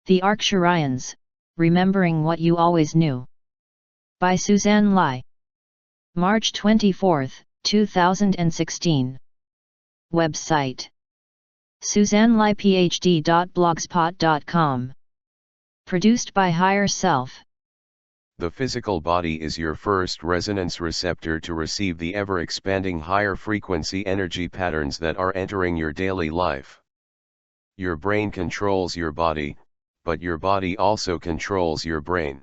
The Arcturians, Remembering What You Always Knew. By Suzanne Lie. March 24, 2016. Website: SuzanneLiePhD.blogspot.com. Produced by Higher Self. The physical body is your first resonance receptor to receive the ever-expanding higher frequency energy patterns that are entering your daily life. Your brain controls your body, but your body also controls your brain.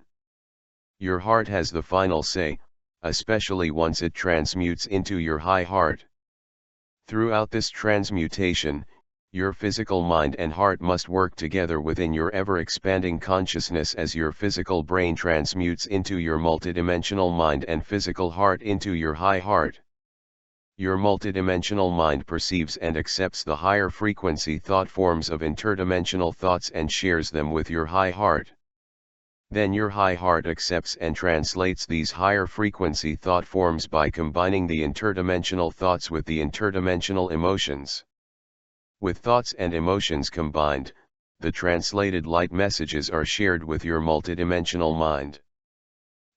Your heart has the final say, especially once it transmutes into your high heart. Throughout this transmutation, your physical mind and heart must work together within your ever-expanding consciousness as your physical brain transmutes into your multidimensional mind and physical heart into your high heart. Your multidimensional mind perceives and accepts the higher frequency thought forms of interdimensional thoughts and shares them with your high heart. Then your high heart accepts and translates these higher frequency thought forms by combining the interdimensional thoughts with the interdimensional emotions. With thoughts and emotions combined, the translated light messages are shared with your multidimensional mind.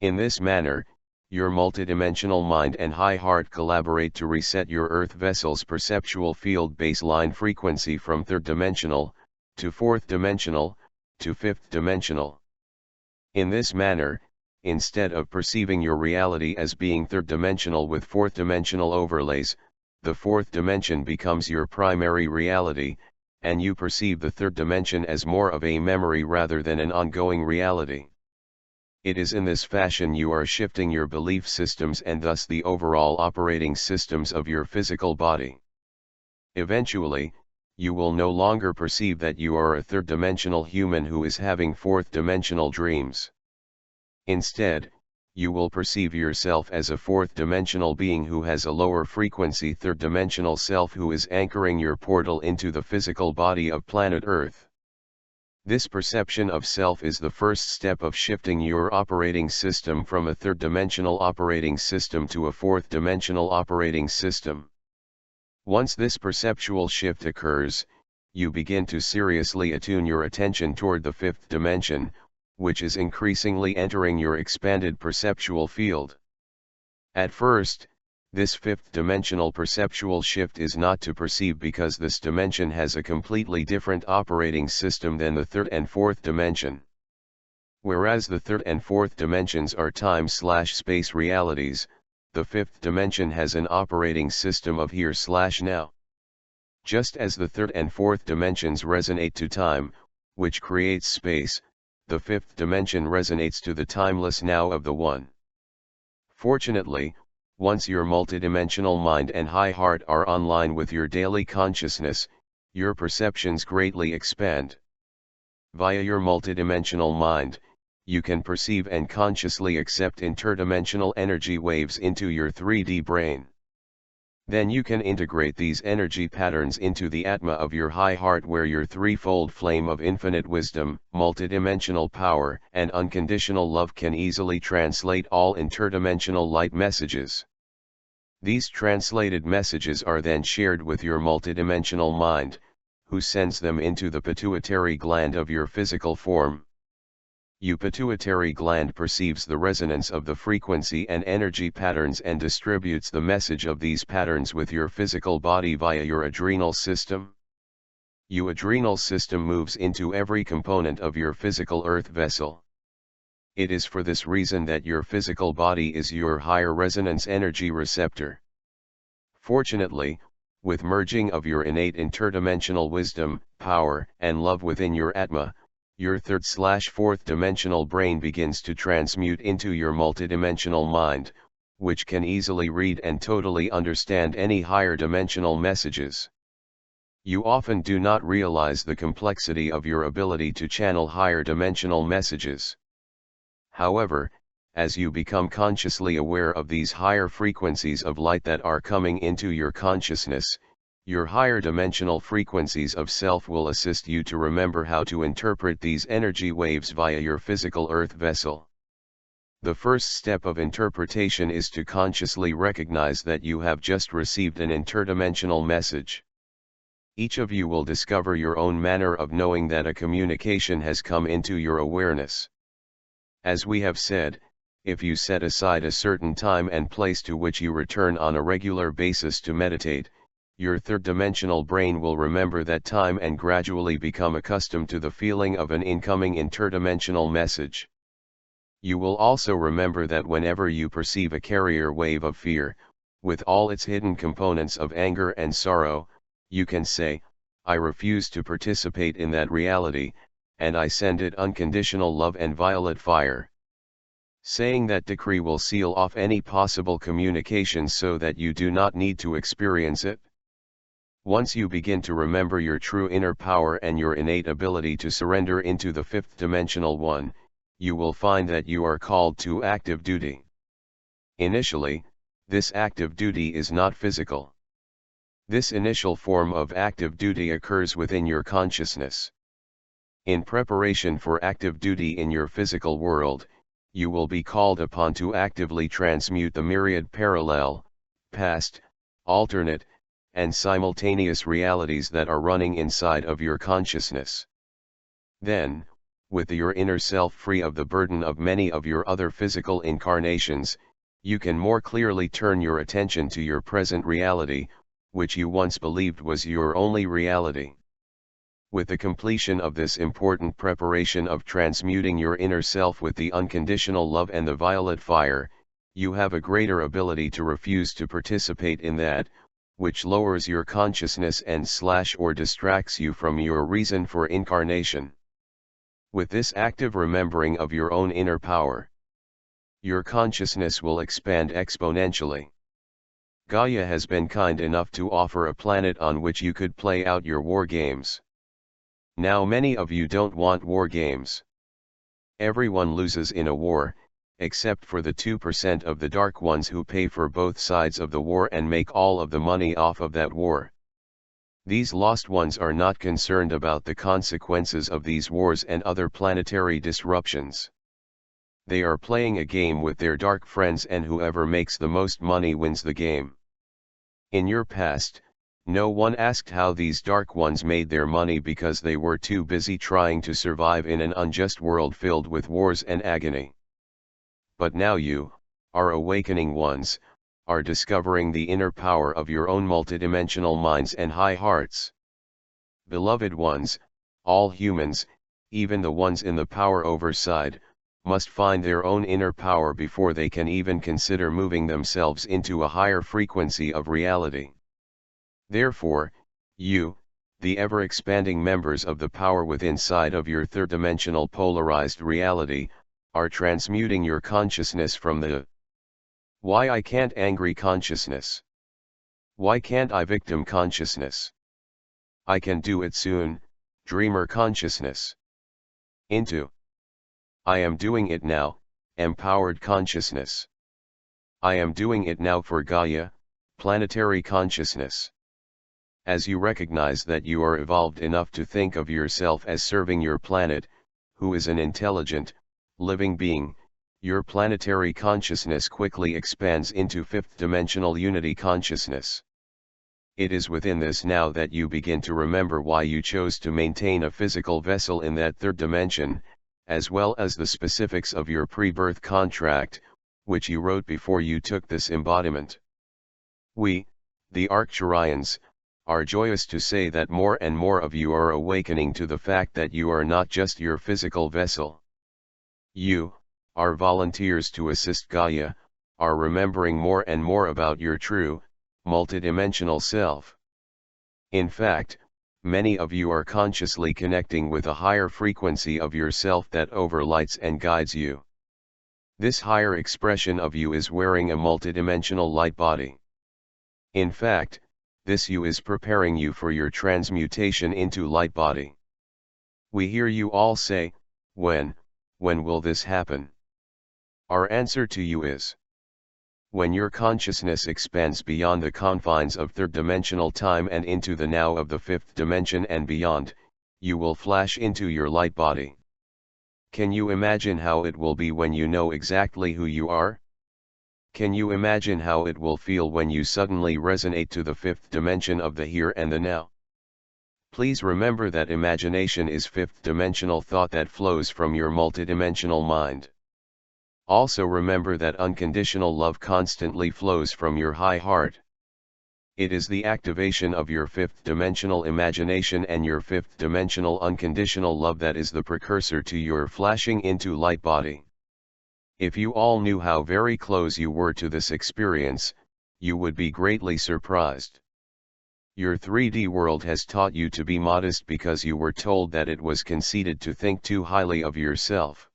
In this manner, your multidimensional mind and high heart collaborate to reset your earth vessel's perceptual field baseline frequency from third dimensional, to fourth dimensional, to fifth dimensional. In this manner, instead of perceiving your reality as being third dimensional with fourth dimensional overlays, the fourth dimension becomes your primary reality, and you perceive the third dimension as more of a memory rather than an ongoing reality. It is in this fashion you are shifting your belief systems and thus the overall operating systems of your physical body. Eventually, you will no longer perceive that you are a third-dimensional human who is having fourth-dimensional dreams. Instead, you will perceive yourself as a fourth-dimensional being who has a lower frequency third-dimensional self who is anchoring your portal into the physical body of planet Earth. This perception of self is the first step of shifting your operating system from a third-dimensional operating system to a fourth-dimensional operating system. Once this perceptual shift occurs, you begin to seriously attune your attention toward the fifth dimension, which is increasingly entering your expanded perceptual field. At first, this fifth dimensional perceptual shift is not to perceive because this dimension has a completely different operating system than the third and fourth dimension. Whereas the third and fourth dimensions are time/space realities, the fifth dimension has an operating system of here/now. Just as the third and fourth dimensions resonate to time, which creates space, the fifth dimension resonates to the timeless now of the one. Fortunately, once your multidimensional mind and high heart are online with your daily consciousness, your perceptions greatly expand. Via your multidimensional mind, you can perceive and consciously accept interdimensional energy waves into your 3D brain. Then you can integrate these energy patterns into the Atma of your high heart where your threefold flame of infinite wisdom, multidimensional power, and unconditional love can easily translate all interdimensional light messages. These translated messages are then shared with your multidimensional mind, who sends them into the pituitary gland of your physical form. Your pituitary gland perceives the resonance of the frequency and energy patterns and distributes the message of these patterns with your physical body via your adrenal system. Your adrenal system moves into every component of your physical earth vessel. It is for this reason that your physical body is your higher resonance energy receptor. Fortunately, with merging of your innate interdimensional wisdom, power, and love within your Atma, your third/fourth dimensional brain begins to transmute into your multidimensional mind, which can easily read and totally understand any higher dimensional messages. You often do not realize the complexity of your ability to channel higher dimensional messages. However, as you become consciously aware of these higher frequencies of light that are coming into your consciousness, your higher dimensional frequencies of self will assist you to remember how to interpret these energy waves via your physical earth vessel. The first step of interpretation is to consciously recognize that you have just received an interdimensional message. Each of you will discover your own manner of knowing that a communication has come into your awareness. As we have said, if you set aside a certain time and place to which you return on a regular basis to meditate, your third-dimensional brain will remember that time and gradually become accustomed to the feeling of an incoming interdimensional message. You will also remember that whenever you perceive a carrier wave of fear, with all its hidden components of anger and sorrow, you can say, "I refuse to participate in that reality, and I send it unconditional love and violet fire." Saying that decree will seal off any possible communication so that you do not need to experience it. Once you begin to remember your true inner power and your innate ability to surrender into the fifth dimensional one, you will find that you are called to active duty. Initially, this active duty is not physical. This initial form of active duty occurs within your consciousness. In preparation for active duty in your physical world, you will be called upon to actively transmute the myriad parallel, past, alternate, and simultaneous realities that are running inside of your consciousness. Then, with your inner self free of the burden of many of your other physical incarnations, you can more clearly turn your attention to your present reality, which you once believed was your only reality. With the completion of this important preparation of transmuting your inner self with the unconditional love and the violet fire, you have a greater ability to refuse to participate in that, which lowers your consciousness and or distracts you from your reason for incarnation. With this active remembering of your own inner power, your consciousness will expand exponentially. Gaia has been kind enough to offer a planet on which you could play out your war games. Now many of you don't want war games. Everyone loses in a war, except for the 2% of the dark ones who pay for both sides of the war and make all of the money off of that war. These lost ones are not concerned about the consequences of these wars and other planetary disruptions. They are playing a game with their dark friends, and whoever makes the most money wins the game. In your past, no one asked how these dark ones made their money because they were too busy trying to survive in an unjust world filled with wars and agony. But now you, our awakening ones, are discovering the inner power of your own multidimensional minds and high hearts. Beloved ones, all humans, even the ones in the power over side, must find their own inner power before they can even consider moving themselves into a higher frequency of reality. Therefore, you, the ever-expanding members of the power within side of your third-dimensional polarized reality, are transmuting your consciousness from the "why I can't" angry consciousness. "Why can't I" victim consciousness. "I can do it soon" dreamer consciousness. Into "I am doing it now" empowered consciousness. "I am doing it now for Gaia" planetary consciousness. As you recognize that you are evolved enough to think of yourself as serving your planet, who is an intelligent, living being, your planetary consciousness quickly expands into fifth-dimensional unity consciousness. It is within this now that you begin to remember why you chose to maintain a physical vessel in that third dimension, as well as the specifics of your pre-birth contract, which you wrote before you took this embodiment. We, the Arcturians, are joyous to say that more and more of you are awakening to the fact that you are not just your physical vessel. You, our volunteers to assist Gaia, are remembering more and more about your true, multidimensional self. In fact, many of you are consciously connecting with a higher frequency of yourself that overlights and guides you. This higher expression of you is wearing a multidimensional light body. In fact, this you is preparing you for your transmutation into light body. We hear you all say, when will this happen? Our answer to you is, when your consciousness expands beyond the confines of third-dimensional time and into the now of the fifth dimension and beyond, you will flash into your light body. Can you imagine how it will be when you know exactly who you are? Can you imagine how it will feel when you suddenly resonate to the fifth dimension of the here and the now? Please remember that imagination is fifth-dimensional thought that flows from your multidimensional mind. Also remember that unconditional love constantly flows from your high heart. It is the activation of your fifth-dimensional imagination and your fifth-dimensional unconditional love that is the precursor to your flashing into light body. If you all knew how very close you were to this experience, you would be greatly surprised. Your 3D world has taught you to be modest because you were told that it was conceited to think too highly of yourself.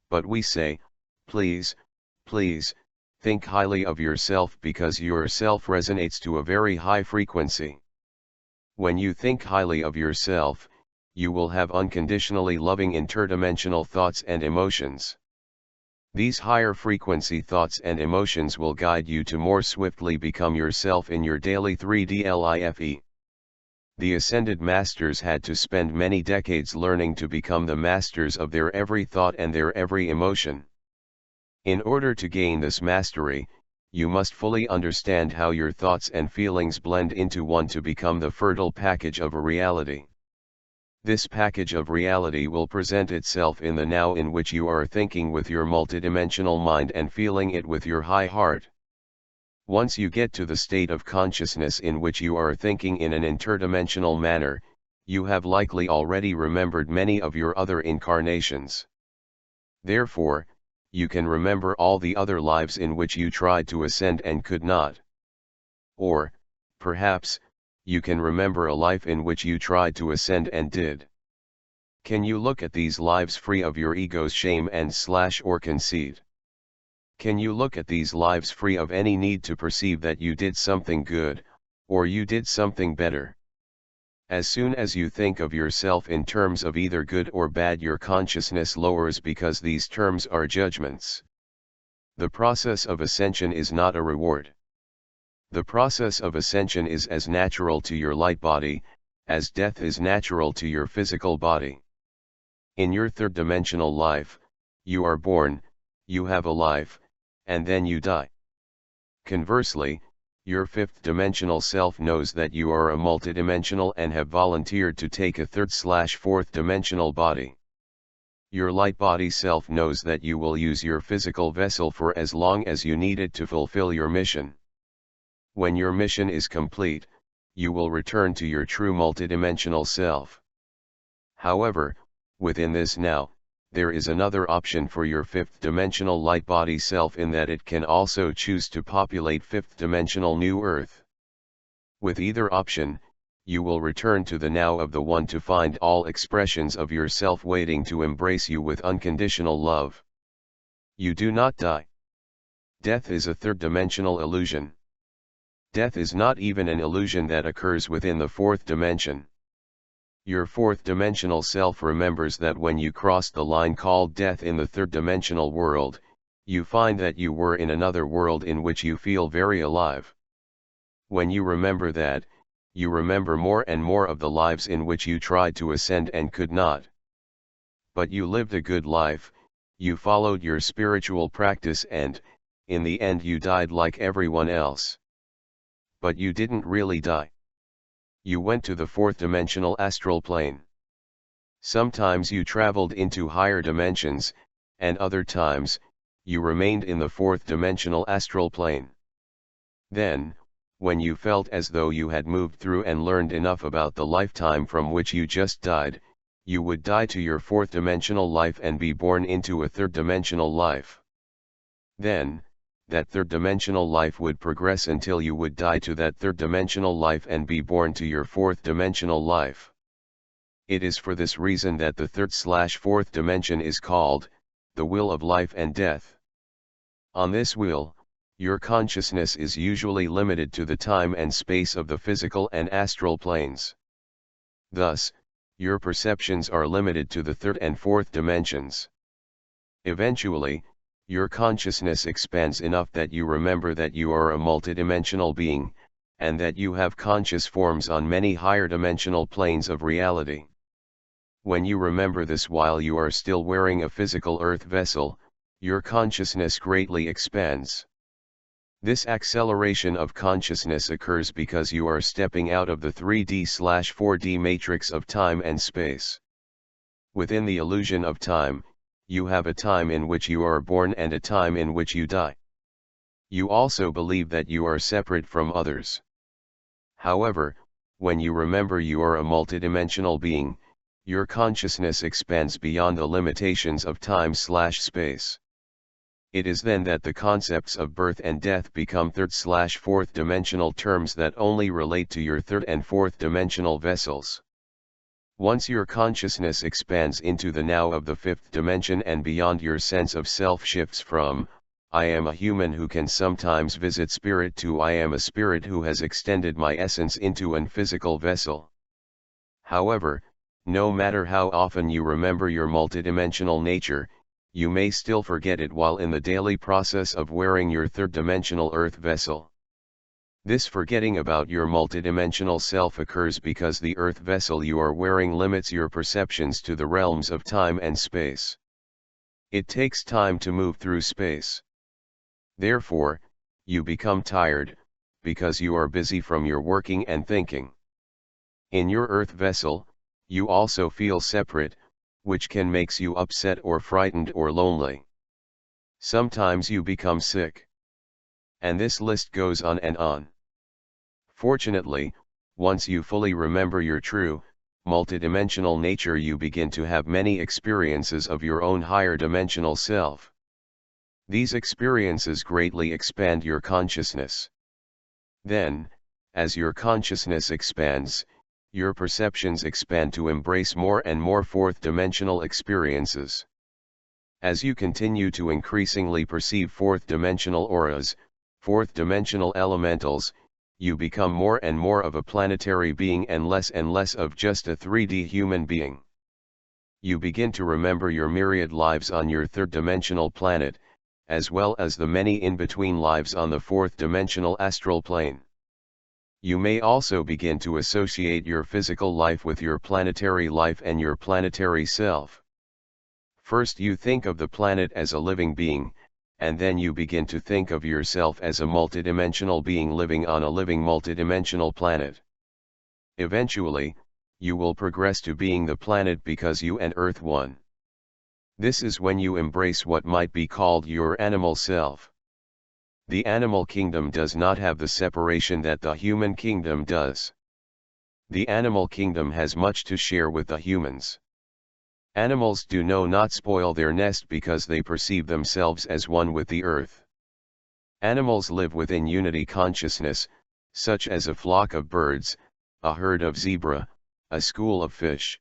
But we say, please, please, think highly of yourself because your self resonates to a very high frequency. When you think highly of yourself, you will have unconditionally loving interdimensional thoughts and emotions. These higher frequency thoughts and emotions will guide you to more swiftly become yourself in your daily 3D life. The Ascended Masters had to spend many decades learning to become the masters of their every thought and their every emotion. In order to gain this mastery, you must fully understand how your thoughts and feelings blend into one to become the fertile package of a reality. This package of reality will present itself in the now in which you are thinking with your multidimensional mind and feeling it with your high heart. Once you get to the state of consciousness in which you are thinking in an interdimensional manner, you have likely already remembered many of your other incarnations. Therefore, you can remember all the other lives in which you tried to ascend and could not. Or, perhaps, you can remember a life in which you tried to ascend and did. Can you look at these lives free of your ego's shame and or conceit? Can you look at these lives free of any need to perceive that you did something good, or you did something better? As soon as you think of yourself in terms of either good or bad, your consciousness lowers because these terms are judgments. The process of ascension is not a reward. The process of ascension is as natural to your light body, as death is natural to your physical body. In your third-dimensional life, you are born, you have a life, and then you die. Conversely, your fifth-dimensional self knows that you are a multidimensional and have volunteered to take a third/fourth-dimensional body. Your light body self knows that you will use your physical vessel for as long as you need it to fulfill your mission. When your mission is complete, you will return to your true multidimensional self. However, within this now, there is another option for your fifth-dimensional light body self in that it can also choose to populate fifth-dimensional New Earth. With either option, you will return to the now of the One to find all expressions of yourself waiting to embrace you with unconditional love. You do not die. Death is a third-dimensional illusion. Death is not even an illusion that occurs within the fourth dimension. Your fourth-dimensional self remembers that when you crossed the line called death in the third-dimensional world, you find that you were in another world in which you feel very alive. When you remember that, you remember more and more of the lives in which you tried to ascend and could not. But you lived a good life, you followed your spiritual practice and, in the end, you died like everyone else. But you didn't really die. You went to the fourth-dimensional astral plane. Sometimes you traveled into higher dimensions, and other times, you remained in the fourth-dimensional astral plane. Then, when you felt as though you had moved through and learned enough about the lifetime from which you just died, you would die to your fourth-dimensional life and be born into a third-dimensional life. Then, that third-dimensional life would progress until you would die to that third-dimensional life and be born to your fourth-dimensional life. It is for this reason that the third/fourth dimension is called the wheel of life and death. On this wheel, your consciousness is usually limited to the time and space of the physical and astral planes. Thus, your perceptions are limited to the third and fourth dimensions. Eventually, your consciousness expands enough that you remember that you are a multidimensional being, and that you have conscious forms on many higher dimensional planes of reality. When you remember this while you are still wearing a physical earth vessel, your consciousness greatly expands. This acceleration of consciousness occurs because you are stepping out of the 3D/4D matrix of time and space. Within the illusion of time, you have a time in which you are born and a time in which you die. You also believe that you are separate from others. However, when you remember you are a multidimensional being, your consciousness expands beyond the limitations of time/space. It is then that the concepts of birth and death become third/fourth dimensional terms that only relate to your third and fourth dimensional vessels. Once your consciousness expands into the now of the fifth dimension and beyond, your sense of self shifts from, I am a human who can sometimes visit spirit, to I am a spirit who has extended my essence into an physical vessel. However, no matter how often you remember your multidimensional nature, you may still forget it while in the daily process of wearing your third-dimensional earth vessel. This forgetting about your multidimensional self occurs because the earth vessel you are wearing limits your perceptions to the realms of time and space. It takes time to move through space. Therefore, you become tired, because you are busy from your working and thinking. In your earth vessel, you also feel separate, which can makes you upset or frightened or lonely. Sometimes you become sick. And this list goes on and on. Fortunately, once you fully remember your true, multidimensional nature, you begin to have many experiences of your own higher dimensional self. These experiences greatly expand your consciousness. Then, as your consciousness expands, your perceptions expand to embrace more and more fourth-dimensional experiences. As you continue to increasingly perceive fourth-dimensional auras, fourth-dimensional elementals, you become more and more of a planetary being and less of just a 3D human being. You begin to remember your myriad lives on your third-dimensional planet, as well as the many in-between lives on the fourth-dimensional astral plane. You may also begin to associate your physical life with your planetary life and your planetary self. First you think of the planet as a living being, and then you begin to think of yourself as a multidimensional being living on a living multidimensional planet. Eventually, you will progress to being the planet because you and Earth one. This is when you embrace what might be called your animal self. The animal kingdom does not have the separation that the human kingdom does. The animal kingdom has much to share with the humans. Animals do not spoil their nest because they perceive themselves as one with the earth. Animals live within unity consciousness, such as a flock of birds, a herd of zebra, a school of fish.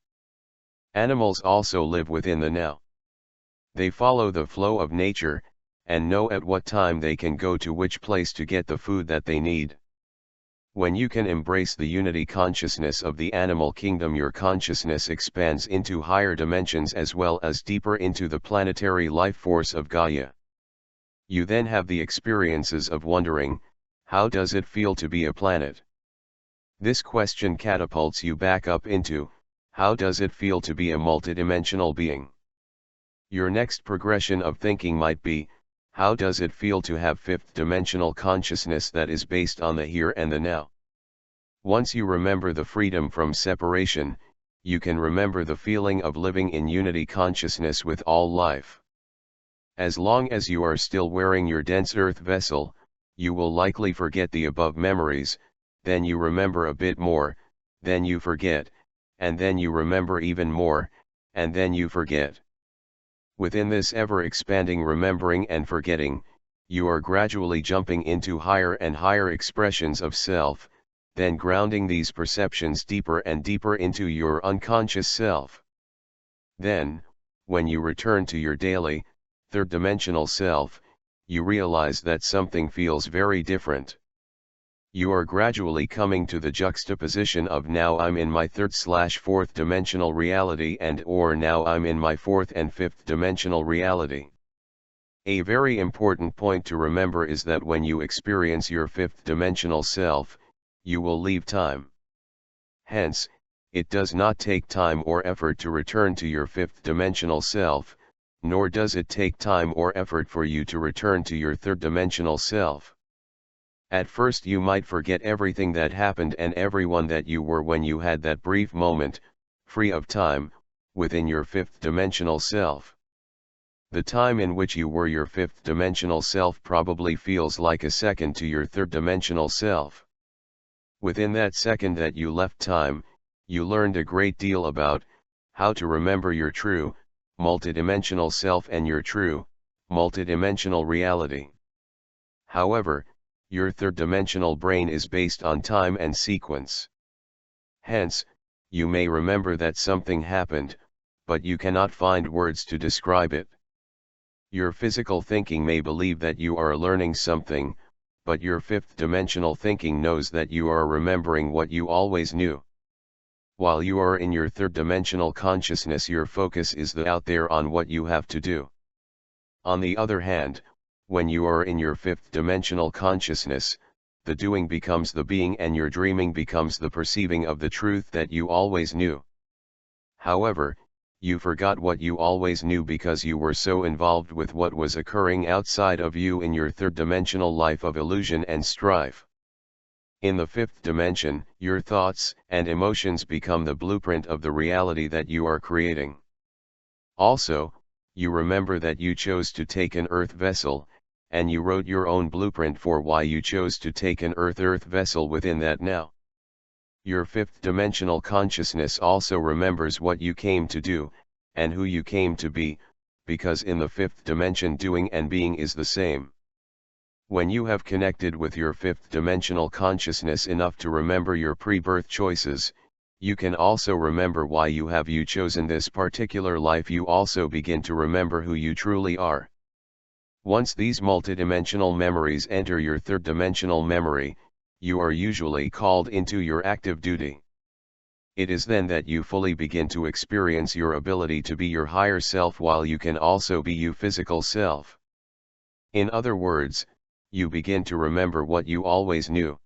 Animals also live within the now. They follow the flow of nature, and know at what time they can go to which place to get the food that they need. When you can embrace the unity consciousness of the animal kingdom, your consciousness expands into higher dimensions as well as deeper into the planetary life force of Gaia. You then have the experiences of wondering, how does it feel to be a planet? This question catapults you back up into, how does it feel to be a multidimensional being? Your next progression of thinking might be, how does it feel to have fifth-dimensional consciousness that is based on the here and the now? Once you remember the freedom from separation, you can remember the feeling of living in unity consciousness with all life. As long as you are still wearing your dense earth vessel, you will likely forget the above memories, then you remember a bit more, then you forget, and then you remember even more, and then you forget. Within this ever-expanding remembering and forgetting, you are gradually jumping into higher and higher expressions of self, then grounding these perceptions deeper and deeper into your unconscious self. Then, when you return to your daily, third-dimensional self, you realize that something feels very different. You are gradually coming to the juxtaposition of now I'm in my third/fourth dimensional reality and or now I'm in my fourth and fifth dimensional reality. A very important point to remember is that when you experience your fifth dimensional self, you will leave time. Hence, it does not take time or effort to return to your fifth dimensional self, nor does it take time or effort for you to return to your third dimensional self. At first you might forget everything that happened and everyone that you were when you had that brief moment, free of time, within your fifth dimensional self. The time in which you were your fifth dimensional self probably feels like a second to your third dimensional self. Within that second that you left time, you learned a great deal about how to remember your true, multidimensional self and your true, multidimensional reality. However, your third-dimensional brain is based on time and sequence. Hence, you may remember that something happened, but you cannot find words to describe it. Your physical thinking may believe that you are learning something, but your fifth-dimensional thinking knows that you are remembering what you always knew. While you are in your third-dimensional consciousness, your focus is out there on what you have to do. On the other hand, when you are in your fifth dimensional consciousness, the doing becomes the being and your dreaming becomes the perceiving of the truth that you always knew. However, you forgot what you always knew because you were so involved with what was occurring outside of you in your third dimensional life of illusion and strife. In the fifth dimension, your thoughts and emotions become the blueprint of the reality that you are creating. Also, you remember that you chose to take an earth vessel, and you wrote your own blueprint for why you chose to take an earth vessel within that now. Your fifth dimensional consciousness also remembers what you came to do, and who you came to be, because in the fifth dimension doing and being is the same. When you have connected with your fifth dimensional consciousness enough to remember your pre-birth choices, you can also remember why you have chosen this particular life. You also begin to remember who you truly are. Once these multidimensional memories enter your third-dimensional memory, you are usually called into your active duty. It is then that you fully begin to experience your ability to be your higher self while you can also be your physical self. In other words, you begin to remember what you always knew.